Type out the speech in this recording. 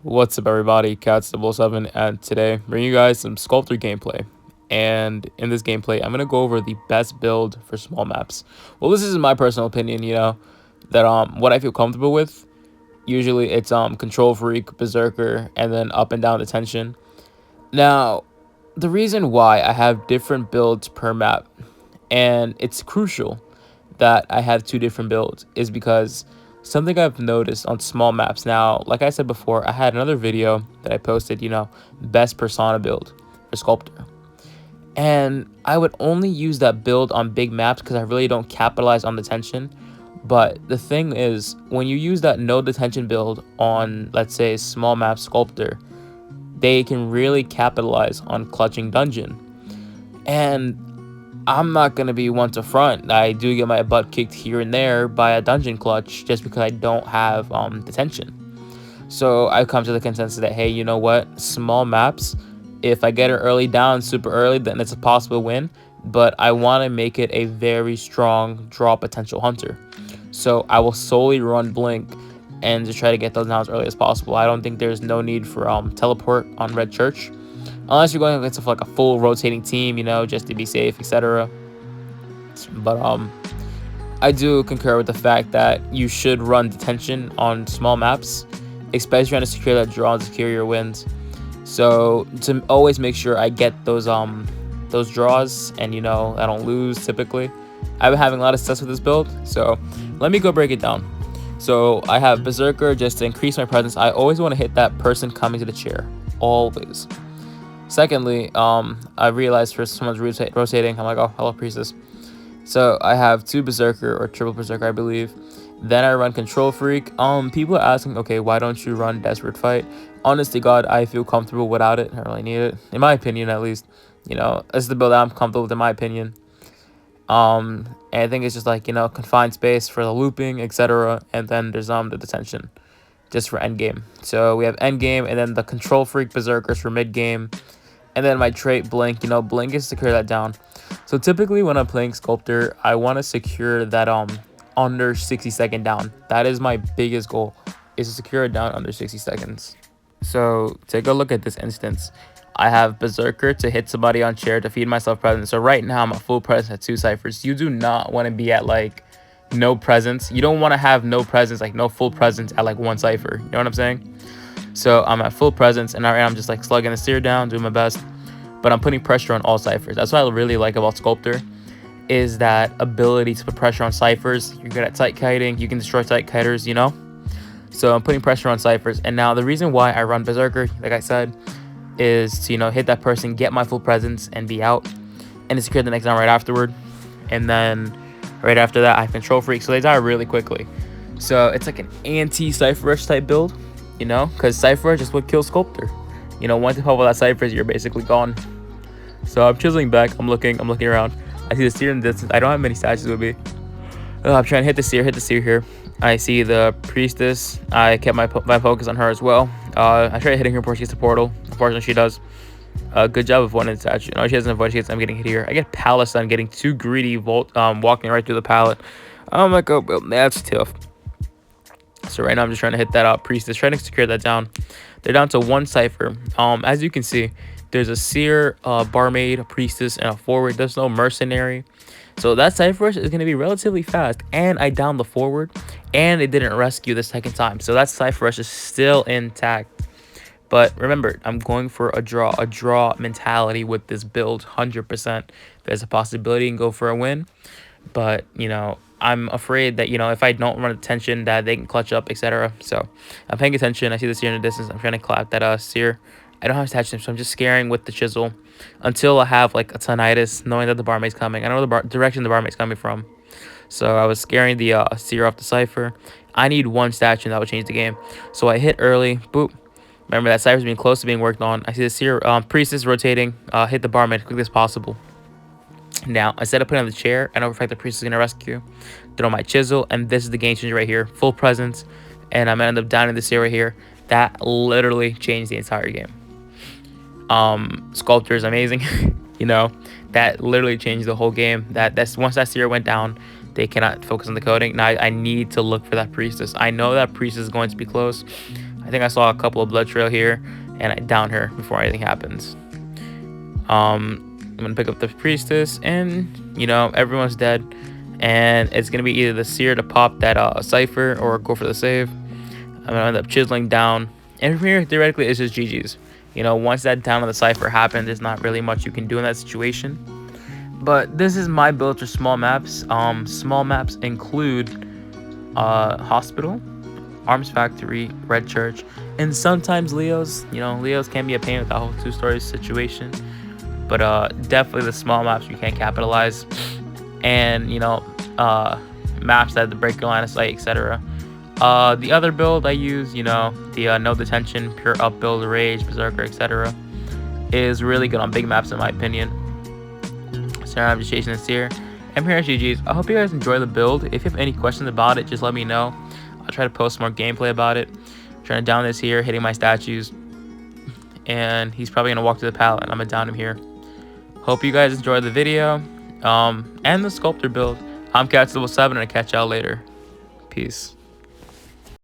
What's up, everybody? Cat7, and today bringing you guys some Sculptor gameplay. And in this gameplay, I'm gonna go over the best build for small maps. Well, this is my personal opinion, that what I feel comfortable with. Usually, it's Control Freak, Berserker, and then up and down detention. Now, the reason why I have different builds per map, and it's crucial that I have two different builds, is because something I've noticed on small maps. Now, like I said before, I had another video that I posted, best persona build for Sculptor. And I would only use that build on big maps because I really don't capitalize on detention. But the thing is, when you use that no detention build on, let's say, small map Sculptor, they can really capitalize on clutching dungeon. And I'm not going to be one to front. I do get my butt kicked here and there by a dungeon clutch just because I don't have detention. So I've come to the consensus that, hey, you know what? Small maps, if I get an early down super early, then it's a possible win. But I want to make it a very strong draw potential hunter. So I will solely run Blink and just try to get those down as early as possible. I don't think there's no need for teleport on Red Church. Unless you're going against like a full rotating team, just to be safe, etc. But I do concur with the fact that you should run detention on small maps, especially trying to secure that draw and secure your wins. So to always make sure I get those draws and I don't lose typically. I've been having a lot of success with this build, so let me go break it down. So I have Berserker just to increase my presence. I always want to hit that person coming to the chair, always. Secondly, I realized for someone's rotating, I'm like, oh, hello, Priestess. So I have two Berserker or triple Berserker, I believe. Then I run Control Freak. People are asking, okay, why don't you run Desperate Fight? Honest to God, I feel comfortable without it. I don't really need it, in my opinion, at least. It's the build I'm comfortable with, in my opinion. And I think it's just like, confined space for the looping, etc. And then there's the detention, just for endgame. So we have endgame, and then the Control Freak Berserkers for mid game. And then my trait Blink, Blink is to secure that down. So typically when I'm playing Sculptor, I want to secure that under 60-second down. That is my biggest goal, is to secure it down under 60 seconds. So take a look at this instance. I have Berserker to hit somebody on chair to feed myself presence. So right now I'm at full presence at 2 ciphers. You do not want to be at like no presence. You don't want to have no presence, like no full presence at like 1 cipher. You know what I'm saying? So I'm at full presence, and I'm just like slugging the seer down, doing my best. But I'm putting pressure on all ciphers. That's what I really like about Sculptor, is that ability to put pressure on ciphers. You're good at tight kiting. You can destroy tight kiters, So I'm putting pressure on ciphers. And now the reason why I run Berserker, like I said, is to, hit that person, get my full presence, and be out. And to secure the next down right afterward. And then right after that, I Control Freak. So they die really quickly. So it's like an anti-Cypher Rush type build. Because Cypher Rush is what kills Sculptor. Once you pop that Cyphers, you're basically gone. So I'm chiseling back. I'm looking around. I see the seer in the distance. I don't have many statues with me. I'm trying to hit the seer here. I see the Priestess. I kept my focus on her as well. I tried hitting her before she gets the portal. Unfortunately, she does. Good job of one statue. No, she doesn't avoid. I'm getting hit here. I get Palace. I'm getting too greedy. Walking right through the pallet. I'm like, oh, well, that's tough. So right now I'm just trying to hit that Priestess, trying to secure that down. They're down to 1 cipher. As you can see, there's a seer, barmaid, a priestess, and a forward. There's no mercenary. So that cipher rush is going to be relatively fast. And I downed the forward, and it didn't rescue the second time. So that cipher rush is still intact. But remember, I'm going for a draw mentality with this build, 100%. There's a possibility you can go for a win. But, I'm afraid that, if I don't run attention, that they can clutch up, etc. So I'm paying attention. I see the seer in the distance. I'm trying to clap that seer. I don't have attachment, so I'm just scaring with the chisel until I have like a tinnitus, knowing that the barmaid's coming. I know the direction the barmaid's coming from. So I was scaring the seer off the cipher. I need 1 statue, and that would change the game. So I hit early. Boop. Remember that cipher's being close to being worked on. I see the seer priestess rotating. Hit the barmaid as quickly as possible. Now, instead of putting on the chair, I know for a fact the priest is going to rescue. Throw my chisel, and this is the game changer right here. Full presence, and I'm going to end up downing the seer right here. That literally changed the entire game. Sculptor is amazing. That literally changed the whole game. That's once that seer went down, they cannot focus on the coding. Now I need to look for that priestess. I know that priestess is going to be close. I think I saw a couple of blood trail here, and I down her before anything happens. I'm gonna pick up the priestess, and you know, everyone's dead, and it's gonna be either the seer to pop that cipher or go for the save. I'm gonna end up chiseling down, and from here theoretically it's just GG's. You know, once that down on the cipher happens, there's not really much you can do in that situation. But this is my build for small maps. Small maps include hospital, arms factory, red church, and sometimes Leo's. You know, Leo's can be a pain with that whole 2-story situation, but definitely the small maps you can't capitalize, and you know, maps that have the break line of sight, etc. The other build I use, you know, the no detention, pure up build, rage, berserker, etc., is really good on big maps in my opinion. So I'm just chasing this here. And here, GG's. I hope you guys enjoy the build. If you have any questions about it, just let me know. I'll try to post more gameplay about it. I'm trying to down this here, hitting my statues, and he's probably gonna walk to the pallet, and I'm gonna down him here. Hope you guys enjoyed the video, and the sculptor build. I'm Cats7, and I'll catch y'all later. Peace.